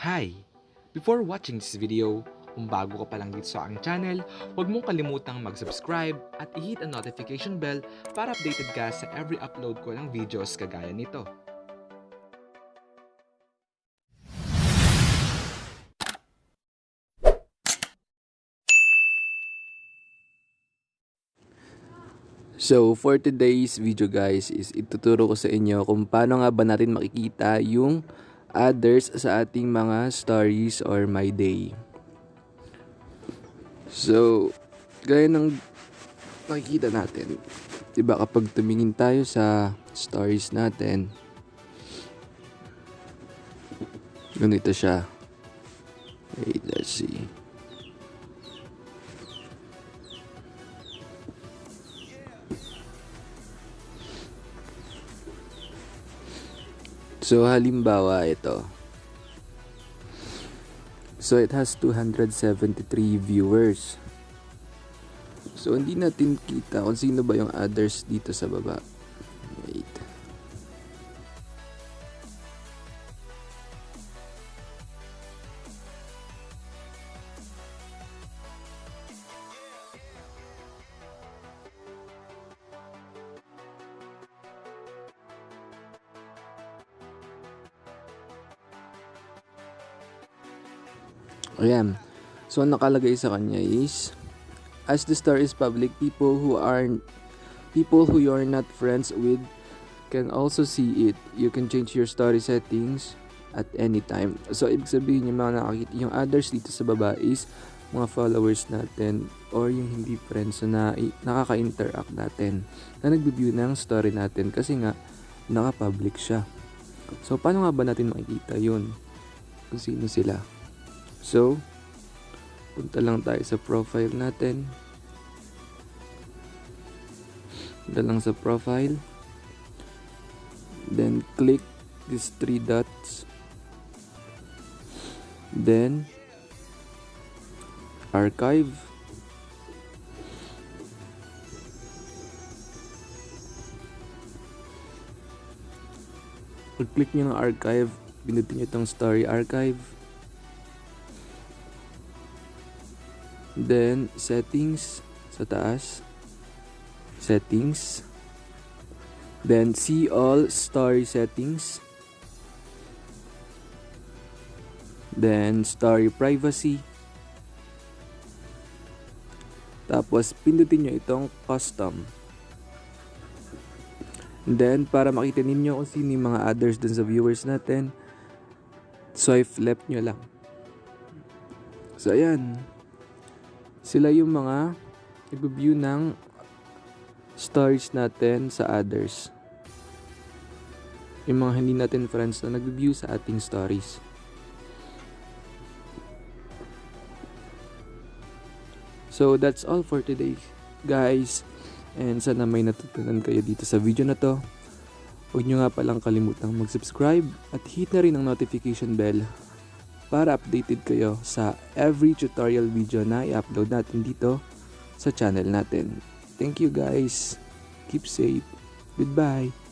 Hi! Before watching this video, kung bago ka pa lang dito sa aking channel, huwag mong kalimutang mag-subscribe at i-hit ang notification bell para updated ka sa every upload ko ng videos kagaya nito. So, for today's video guys is ituturo ko sa inyo kung paano nga ba natin makikita yung others sa ating mga stories or Myday. So, gaya ng nakikita natin, diba kapag tumingin tayo sa stories natin, ganito siya. Wait, let's see. So, halimbawa ito. So, it has 273 viewers. So, hindi natin kita kung sino ba yung others dito sa baba. Wait. Ayan. So, ang nakalagay sa kanya is, as the story is public, people who you are not friends with can also see it. You can change your story settings at any time. So, ibig sabihin yung mga nakakita, yung others dito sa baba is mga followers natin or yung hindi friends na nakaka-interact natin na nagbe-view ng story natin kasi nga naka-public siya. So, paano nga ba natin makikita yun? Kung sino sila? So, punta lang tayo sa profile natin. Punta lang sa profile. Then, click these 3 dots. Then, archive. Pag-click nyo ng archive, pinutin nyo itong story archive. Then, settings sa taas. Settings. Then, see all story settings. Then, story privacy. Tapos, pindutin nyo itong custom. Then, para makita ninyo kung sino yung mga others dun sa viewers natin, swipe left nyo lang. So, ayan. Sila yung mga nag-view ng stories natin sa others. Yung mga hindi natin friends na nag-view sa ating stories. So, that's all for today, guys. And sana may natutunan kayo dito sa video na to. Huwag nyo nga palang kalimutang mag-subscribe at hit na rin ang notification bell para updated kayo sa every tutorial video na i-upload natin dito sa channel natin. Thank you guys. Keep safe. Goodbye.